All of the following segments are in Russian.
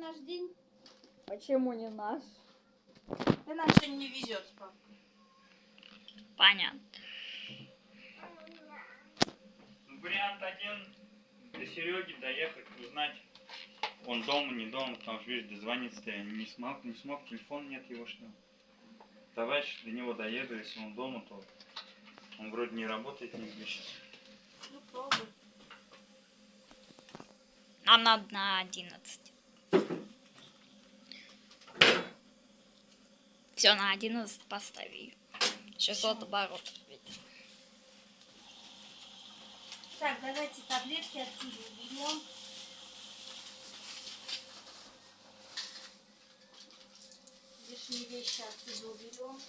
Наш день. Почему не наш? Ты нам сегодня не везет с папой. Понятно. Вариант один. До Сереги доехать, узнать, он дома, не дома, потому что, видишь, дозвониться-то я не смог, телефон нет его что. Товарищ, до него доеду, если он дома, то он вроде не работает нигде сейчас. Ну, пробуй. Нам надо на 11. Все, на 11 постави. 600 оборотов ведь. Так, давайте таблетки отсюда уберем. Лишние вещи отсюда уберем.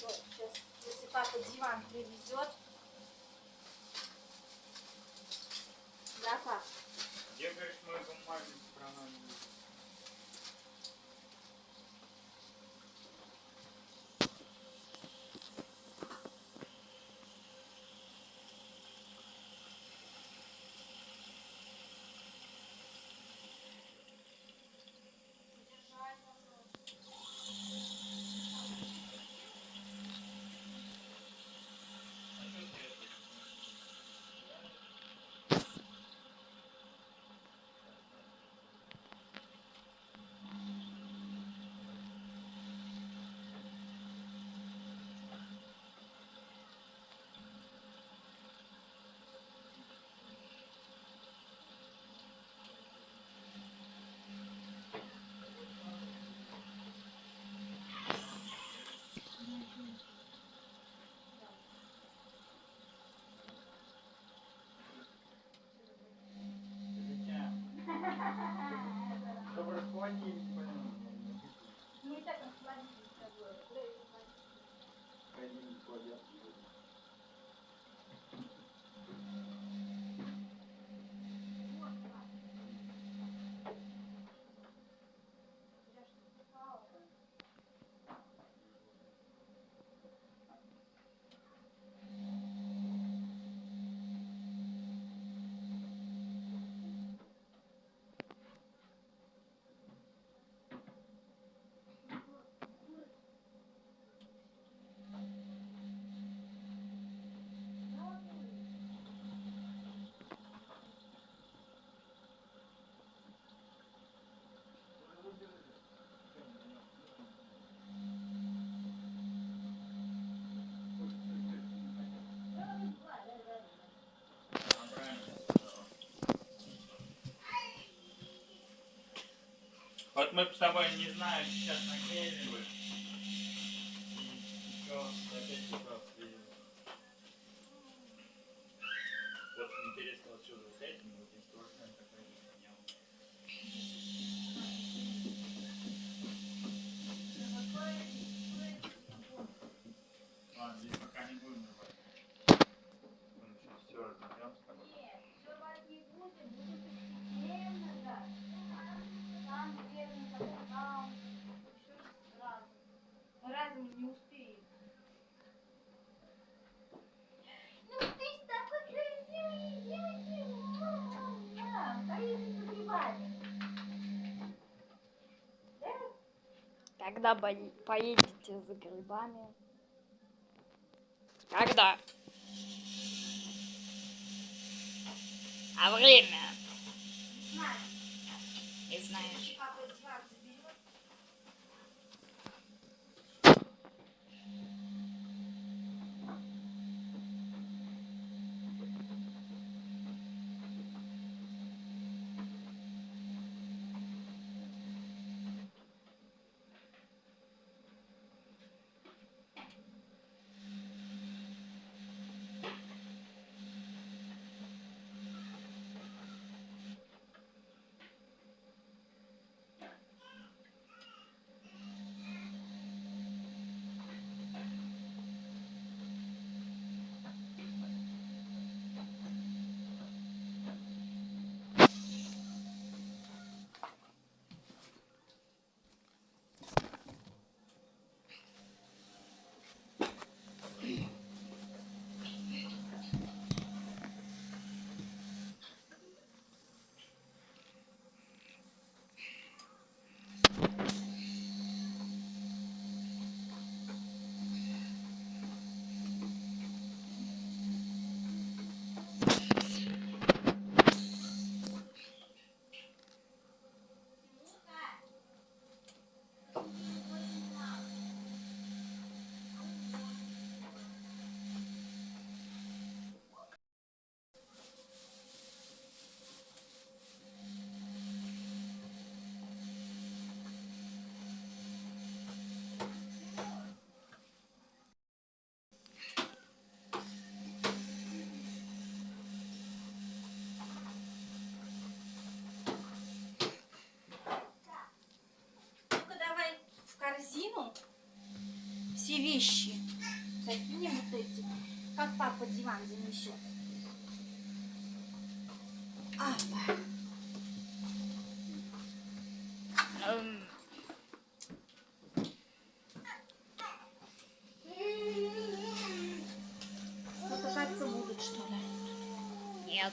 Вот, сейчас, если папа диван привезет. Да, пап? Где, говоришь, мой бумажник страна? Чтобы расхватили, Мы и так расхватили с тобой. холодильник кладет. Вот мы с тобой, не знаю, сейчас наклеили бы. Еще опять сюда свидел. Вот интересно, вот сюда вот этим, вот здесь тоже такая фигня. Ладно, здесь пока не будем рвать. Мы сейчас все разобьем с тобой. Нет, все рвать не будем, будем постепенно, да. Там первым, потом там. Еще раз. Разом не успеем. Ну ты ж такой красивый девочка. Поедем за грибами. Да? Когда поедете за грибами? Когда? А время? Знаю. Не знаешь. Папа диван заберет. вещи. Закинем вот эти. Как папа диван занесет. Эм, Потыкаться будут, что ли? Нет.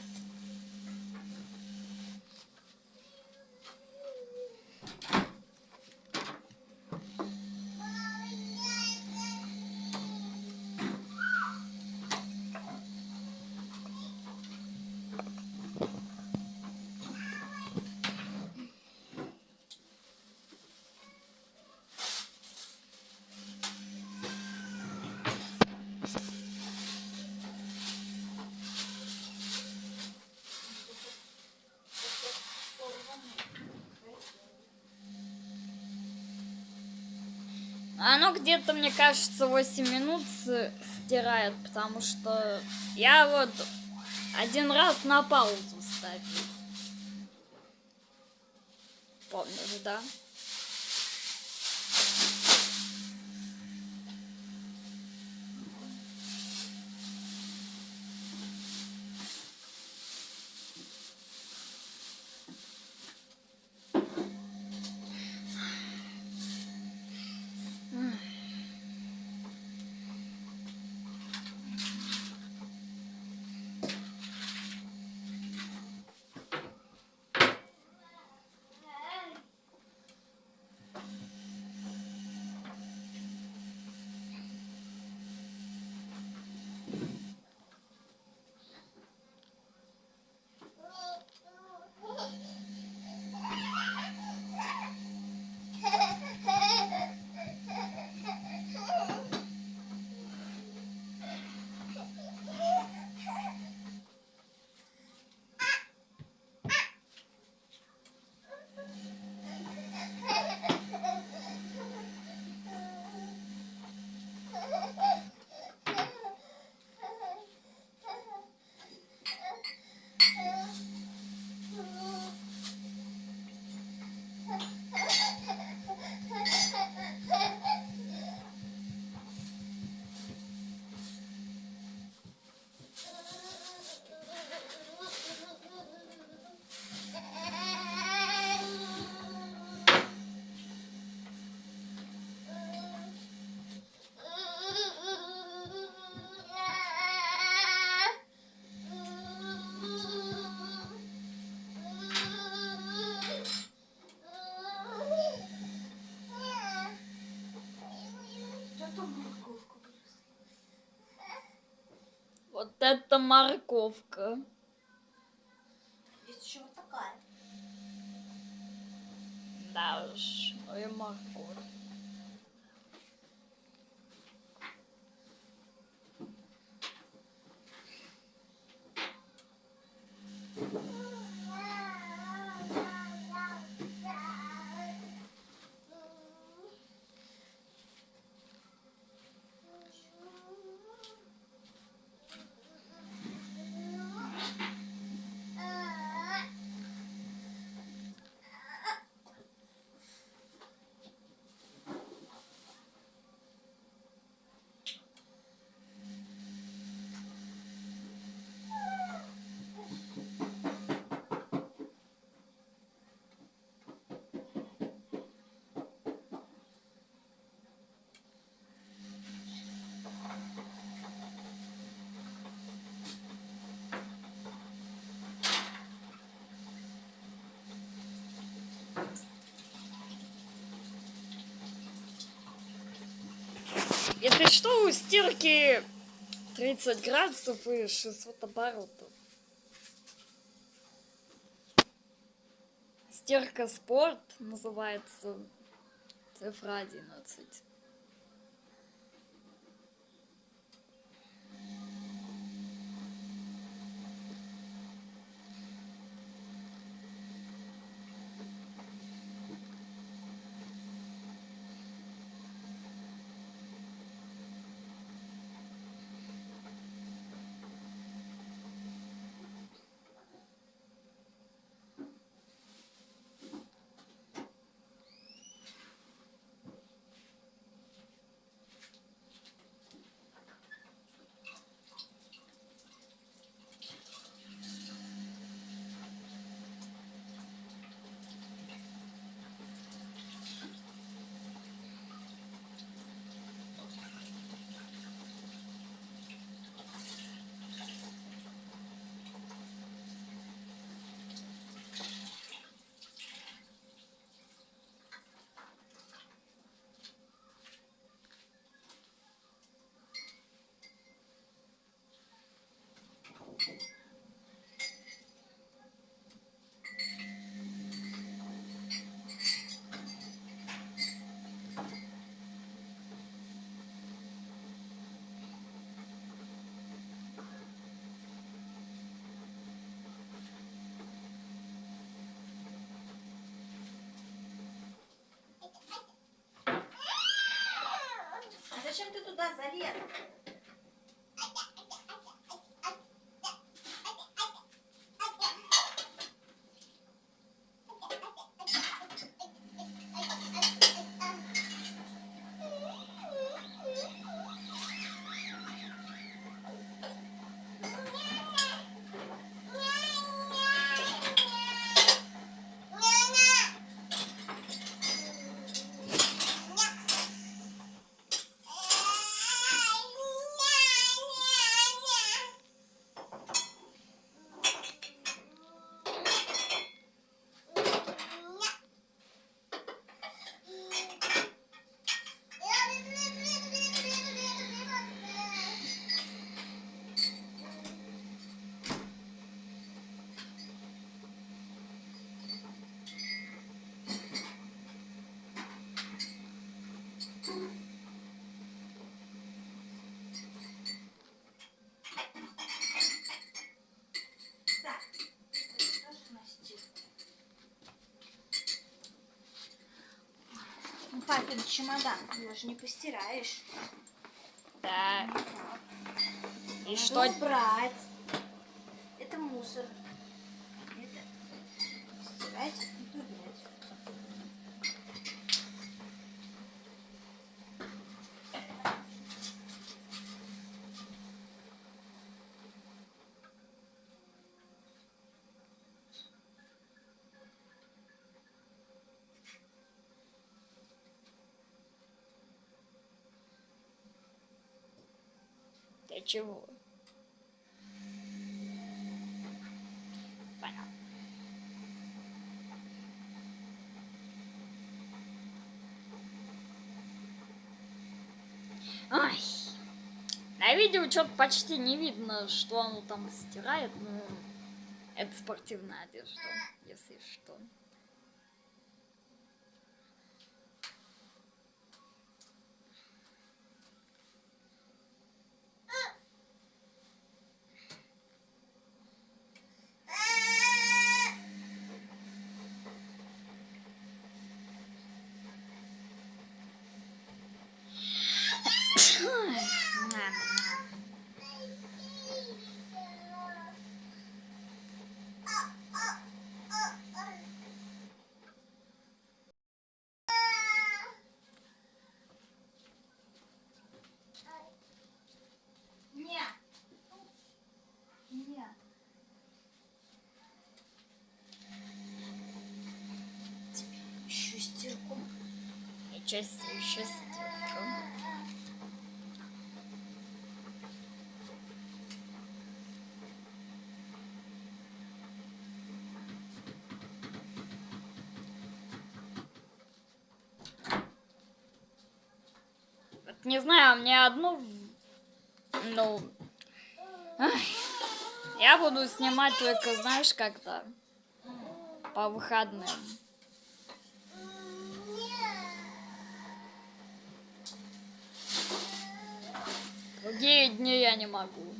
Оно где-то, мне кажется, 8 минут стирает, потому что я вот один раз на паузу ставил. Помнишь, да? Вот это морковка. Есть еще вот такая. Да уж, ну и морковь. Если что, у стирки 30 градусов и 600 оборотов. Стирка спорт называется, цифра 11. Зачем ты туда залез? Так, это на стирку. Ну, папин чемодан, его же не постираешь. Да. И Надо что? убрать. Это мусор. Это стирать и убирать. Для чего? Понятно. Ай. На видео что-то почти не видно, что оно там стирает, но это спортивная одежда, если что. Нет. Нет. Теперь еще стирку. Ничего себе, еще стирка. Вот не знаю, мне одну, ну, ах, я буду снимать только, знаешь, как-то по выходным. Другие дни я не могу.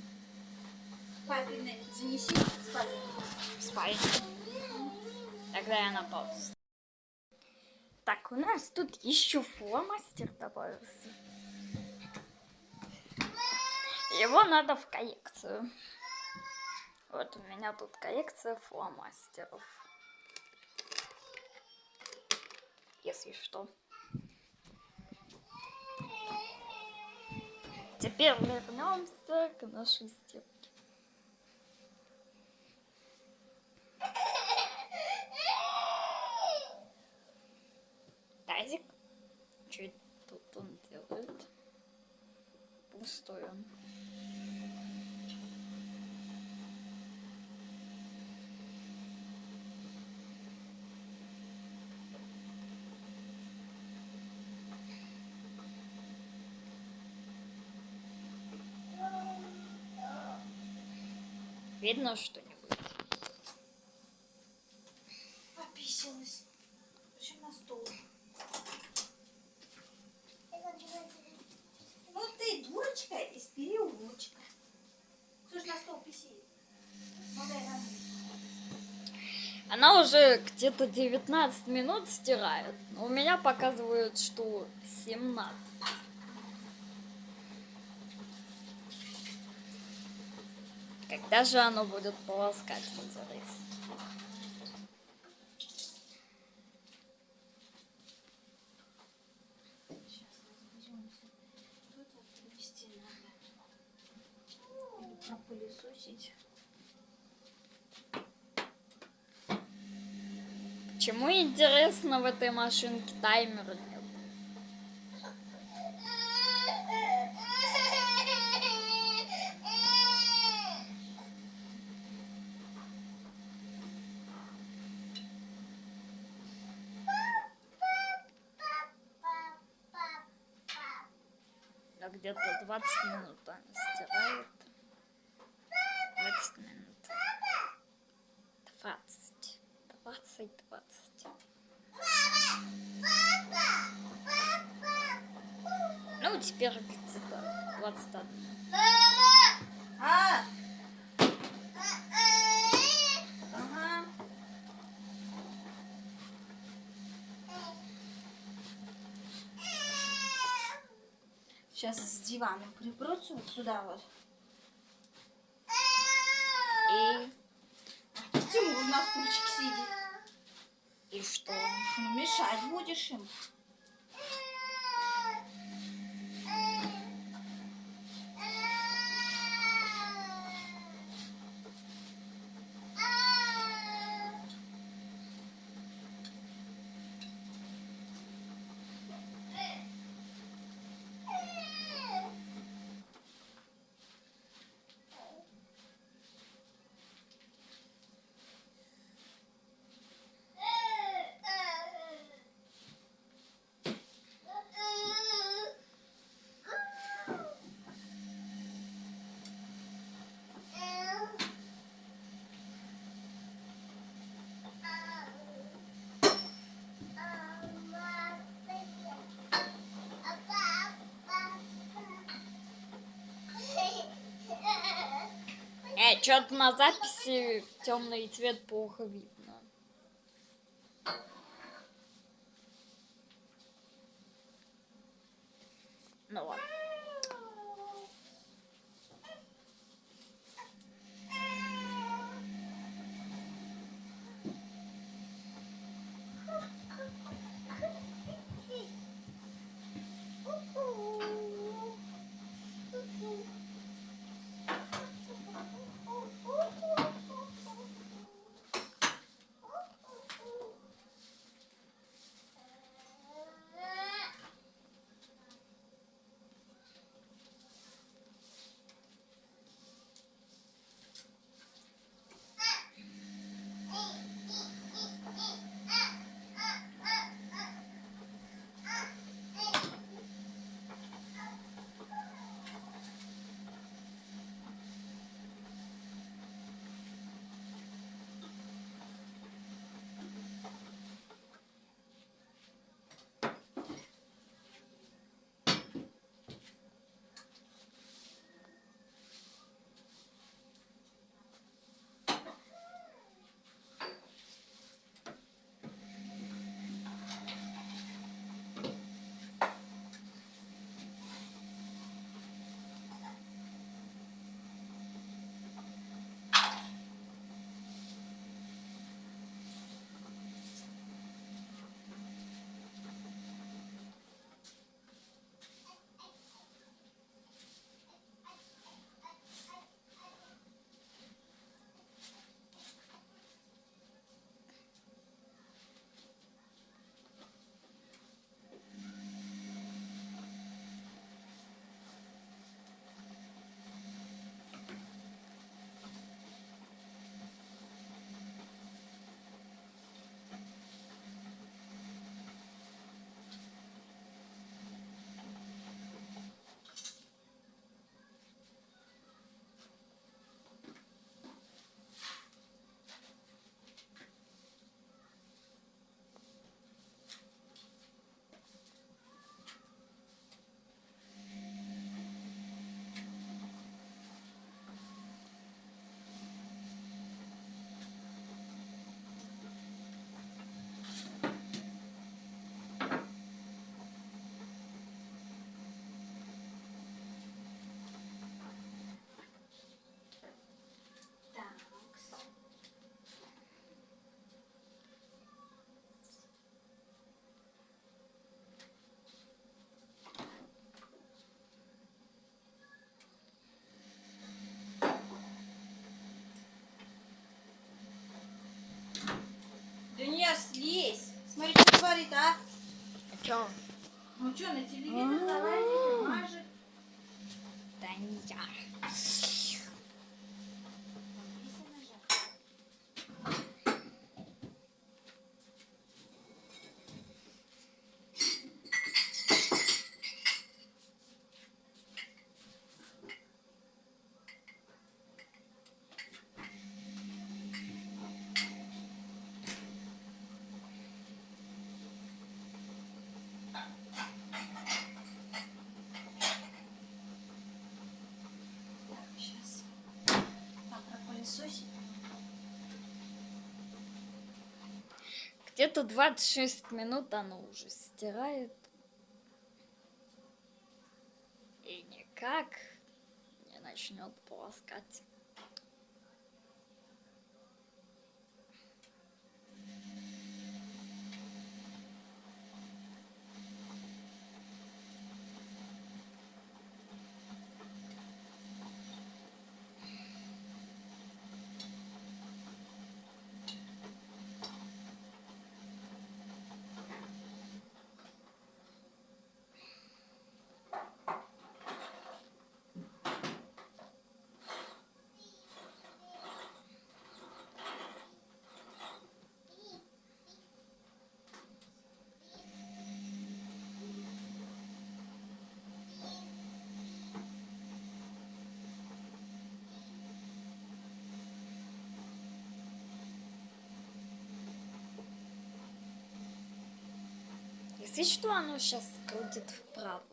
Папины занеси в спальню. В спальне. Тогда я на паузу. Так, у нас тут еще фломастер добавился. Его надо в коллекцию. Вот у меня тут коллекция фломастеров. Если что. Теперь вернемся к нашей стирке. Тазик. Что тут он делает? Пустой он. Видно что-нибудь? Пописалась. Причем на стол. Ну ты дурочка из переулочка. Кто ж на стол писит? Она уже где-то 19 минут стирает. У меня показывают, что 17. Когда же оно будет полоскать, интересно? Сейчас разберемся. Тут вот привести надо. Или пропылесосить. Почему, интересно, в этой машинке таймера нет? Да где-то 20 минут она стирает. 20 минут. 20. 20. Ну, теперь где-то 21. А! Ага. Сейчас с диваном приберутся вот сюда вот. И Тимур на стульчике сидит. И что? Ну, мешать будешь им. Что-то на записи темный цвет плохо видно. Ну ладно. сейчас слезь. Смотри, что творит, а? А чё? Ну что, на телевизор залазит, мажет. Да не я. Сейчас. Там пропылесосить. Где-то 26 минут оно уже стирает. И никак не начнет полоскать. Если что, оно сейчас крутит вправо.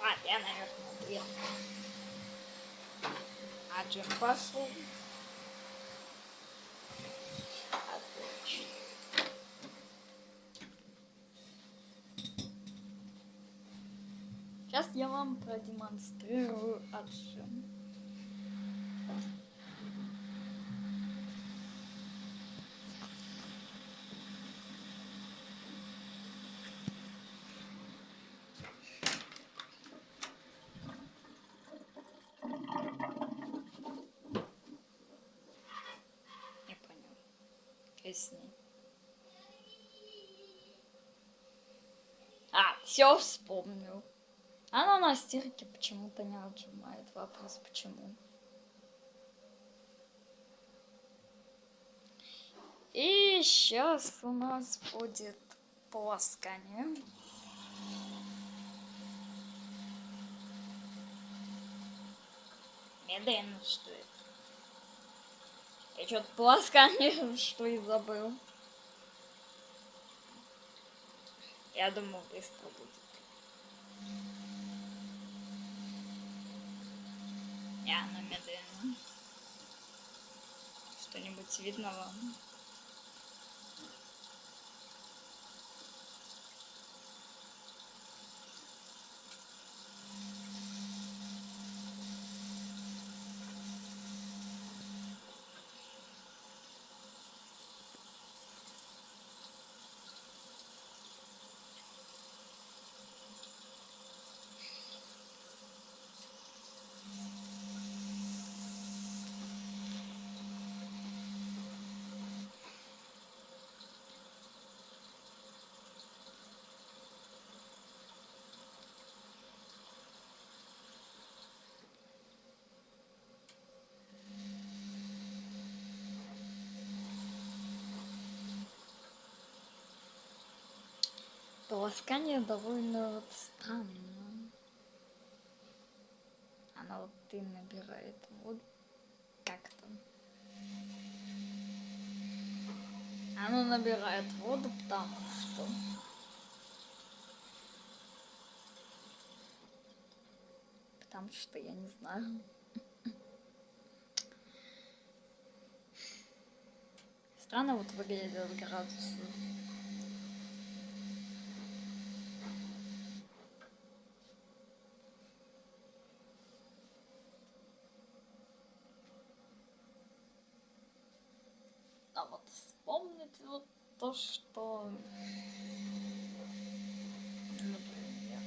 А, я, наверное, дверь. А Джим пошел. Отлично. Сейчас я вам продемонстрирую отжим. Не понял. Песни. А, все вспомнил. Оно на стирке почему-то не отжимает. Вопрос, почему. И сейчас у нас будет полоскание. Медленно, что это? Я что-то полоскание, что и забыл. Я думал, быстро будет. Я на медленно. Что-нибудь видно вам? Полоскание довольно вот странно. Она вот и набирает воду. Как-то. Оно набирает воду, потому что... Потому что я не знаю. Странно вот выглядят градусы. А вот вспомнить вот то, что... Например...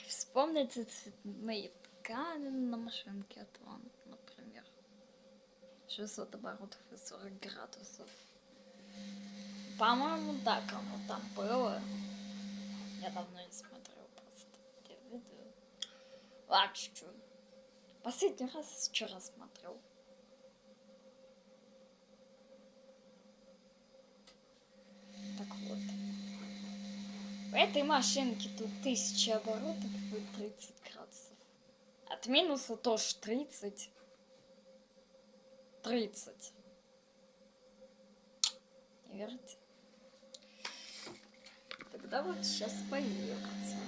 Вспомните цветные ткани на машинке от Ван, например. 600 оборотов и 40 градусов. По-моему, так оно там было. Я давно не смотрел просто те видео. Ладно, чуть-чуть. Последний раз вчера смотрел. Так вот. В этой машинке тут 1000 оборотов и 30 градусов. От минуса тоже 30. 30. Не верите? Тогда вот сейчас появится.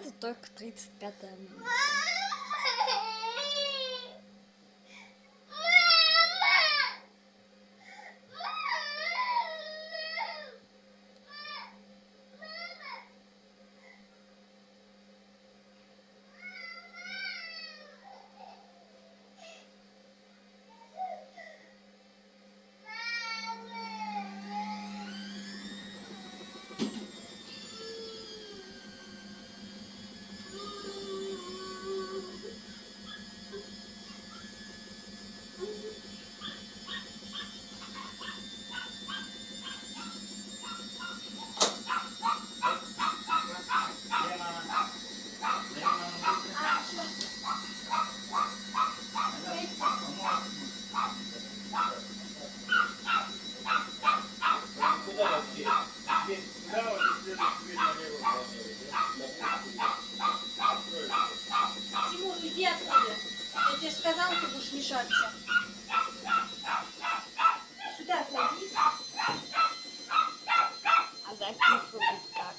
это только 35-я минута. Тимур, иди отсюда. Я тебе сказал, ты будешь мешаться. Сюда садись. А записывать как?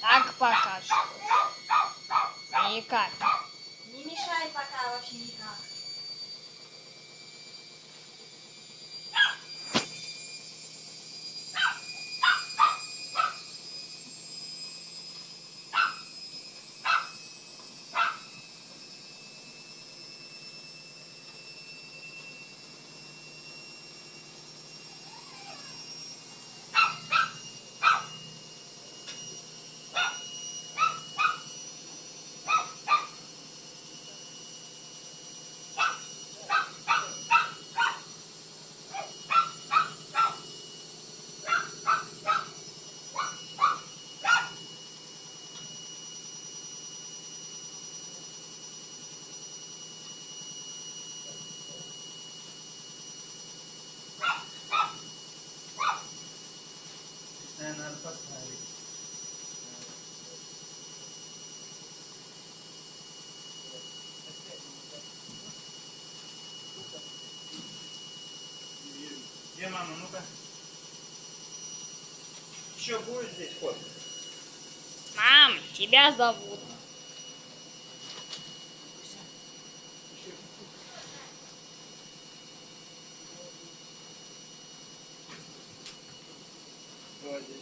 Так пока что. Никак. Не мешай пока вообще никак. Надо поставить. Где мама? Ну-ка. Еще будет здесь ход? Мам, тебя зовут. Вот здесь.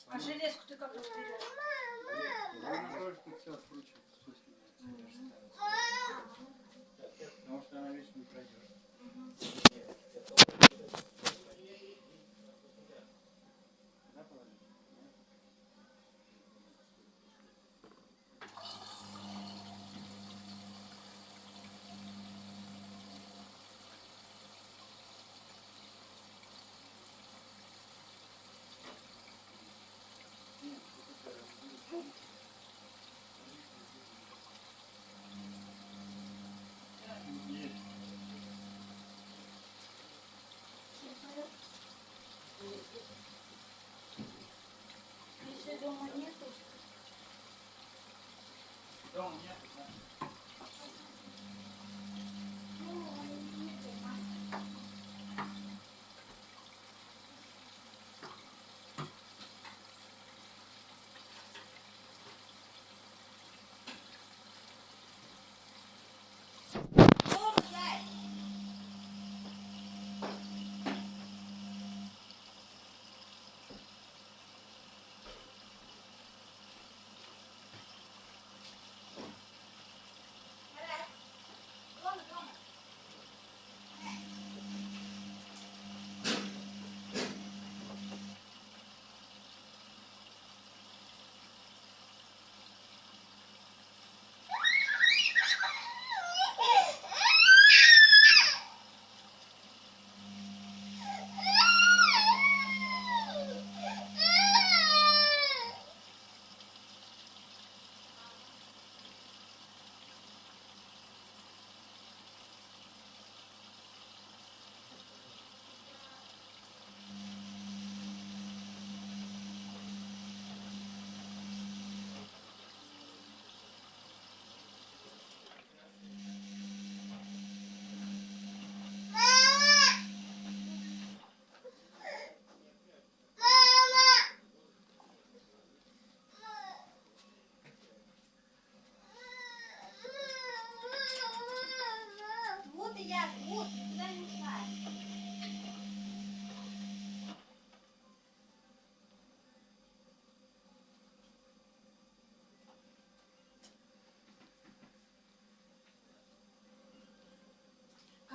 А железку ты как разберешь? Тоже тут все откручивается. Потому что она вечно не пройдет.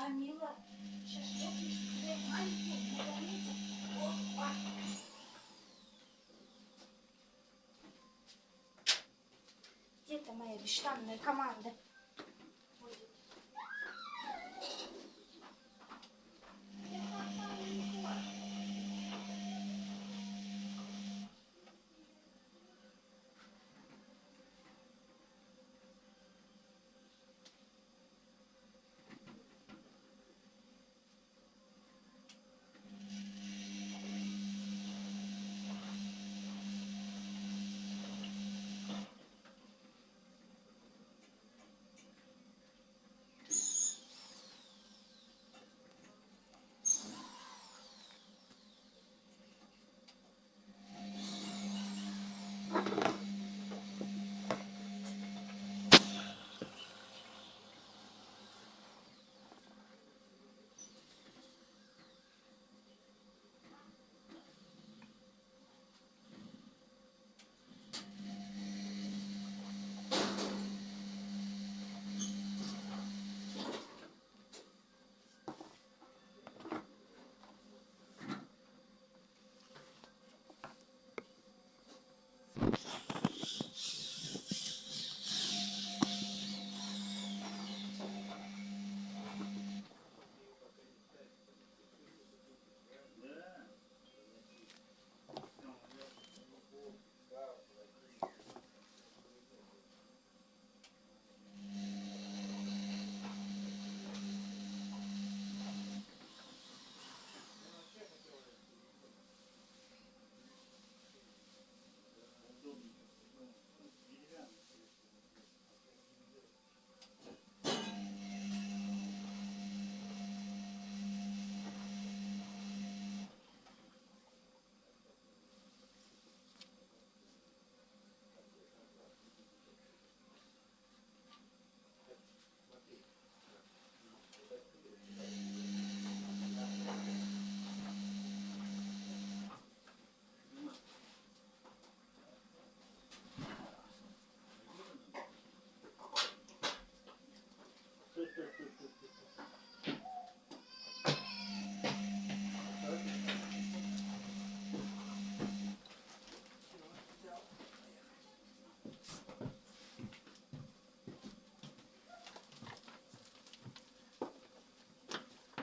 Камила, шашлык из твоей маленькой границы. Опа. Где-то моя бештанная команда будет.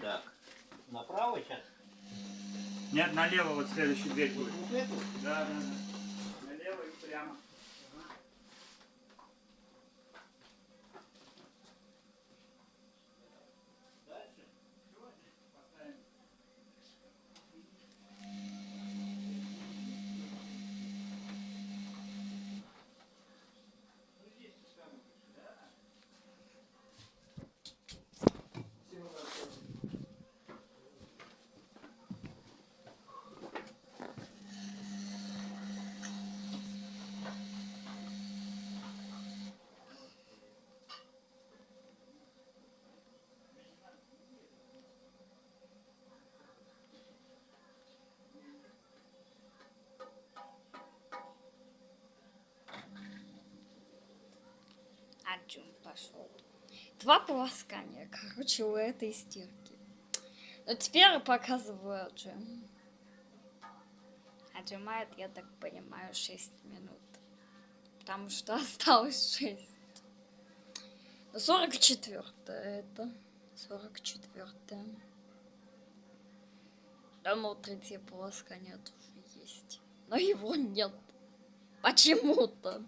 Так, направо сейчас? Нет, налево вот следующая дверь будет. Вот эту? Да, да, да. Налево и прямо. Дальше? Поставим. Ну здесь пускай выключи, да? Аджун пошел. 2 полоскания, короче, у этой стирки. Но теперь показываю Аджун. Отжимает, я так понимаю, 6 минут. Потому что осталось 6. Ну, 44 это. 44. Думал, 3 полоскание тоже есть. Но его нет. Почему-то.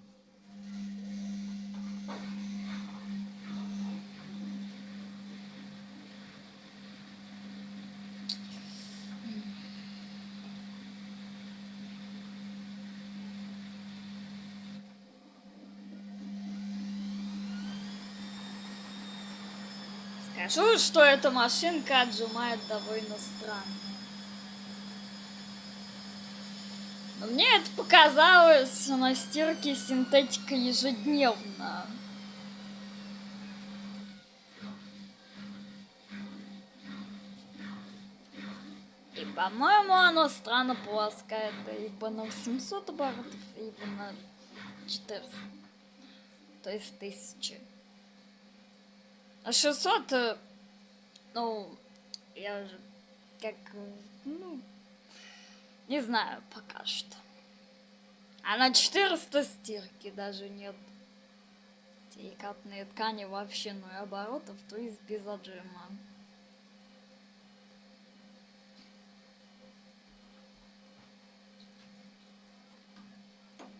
Скажу, что эта машинка отжимает довольно странно. Но мне это показалось на стирке синтетика ежедневно. И, по-моему, оно странно полоскает ибо на 700 оборотов, ибо на 400. То есть 1000. А 600, Ну, я же как, ну, не знаю пока что. А на 400 стирки даже нет. Деликатные ткани вообще 0 оборотов, то есть без отжима.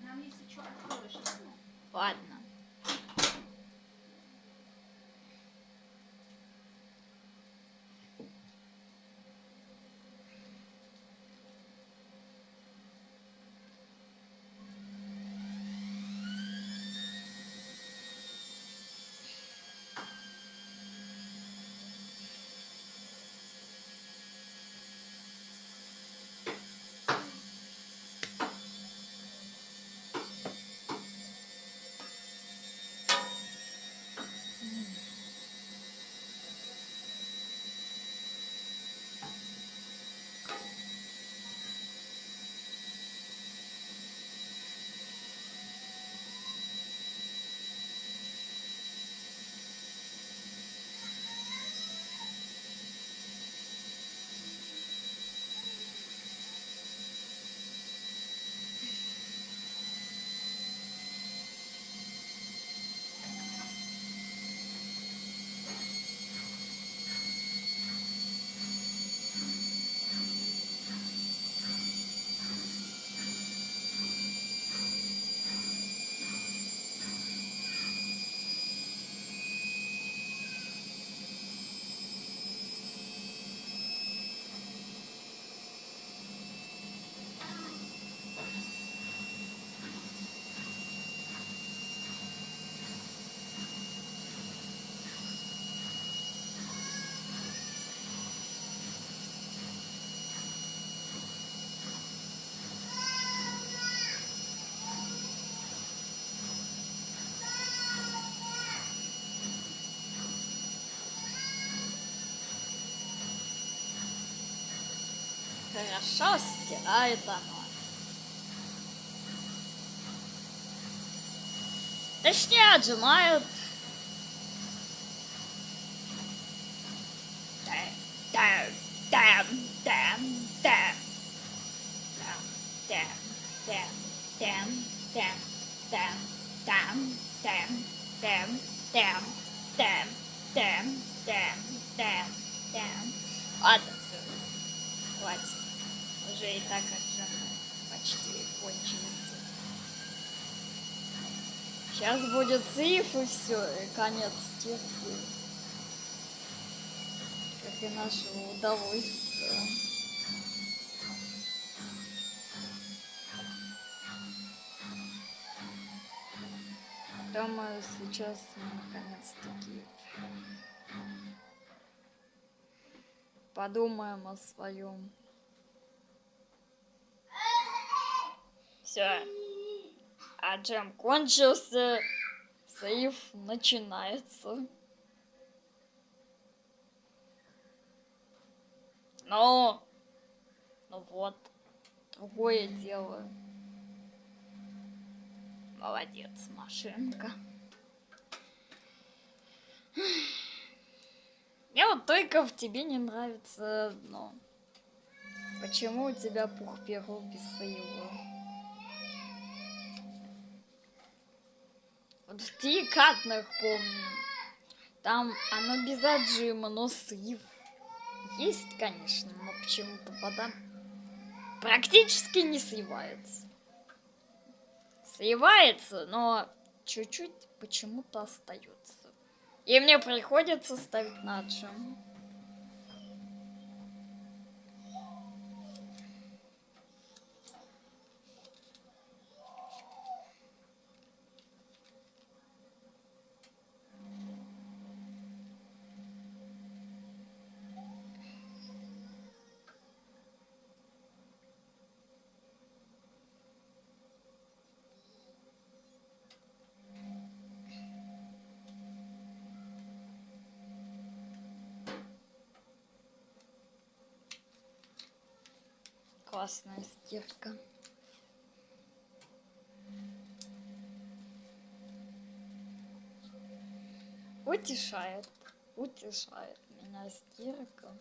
Нам если что откроешь, ладно? Ладно. Хорошо стирает оно. Точнее, отжимают. Дэм, дэм, дэм, дэм, дэм, дэм, дэм, дэм, дэм, дэм, дэм, дэм, дэм, дэм, дэм, дэм, дэм, дэм. Ладно, все, хватит. Уже и так отжимают. Почти кончился. Сейчас будет слив и все, и конец стирки. Как и нашего удовольствия. Думаю, сейчас мы наконец-таки подумаем о своем. Все. А джем кончился. Слив начинается. Ну вот. Другое дело. Молодец, машинка. Мне вот только в тебе не нравится одно. Почему у тебя пух перо без слива? Вот в деликатных помню. Там оно без отжима, но слив есть, конечно, но почему-то вода практически не сливается. Сливается, но чуть-чуть почему-то остается. И мне приходится ставить на отжим. Классная стирка. Утешает. Утешает меня. меня стирка.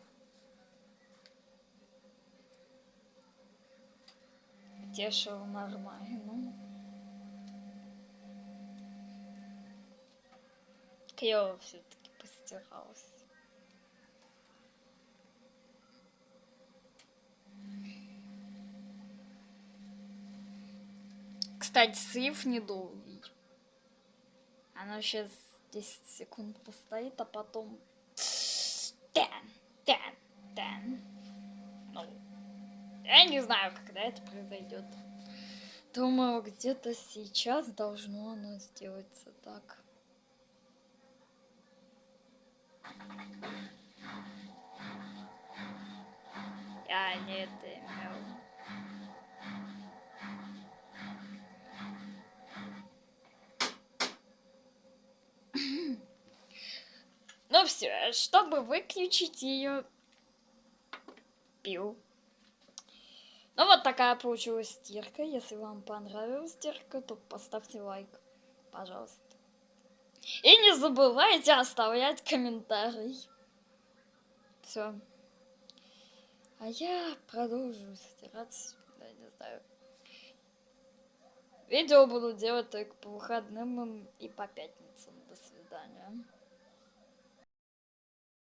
Тешил нормально. Клево все-таки постиралась. Кстати, слив недолгий. Она сейчас 10 секунд постоит, а потом... Тэн. Ну, я не знаю, когда это произойдет. Думаю, где-то сейчас должно оно сделаться так. Я не это имел. Ну все, чтобы выключить ее, пил. Ну вот такая получилась стирка. Если вам понравилась стирка, то поставьте лайк, пожалуйста. И не забывайте оставлять комментарий. Все. А я продолжу стирать. Да, не знаю. Видео буду делать только по выходным и по пятницам. До свидания.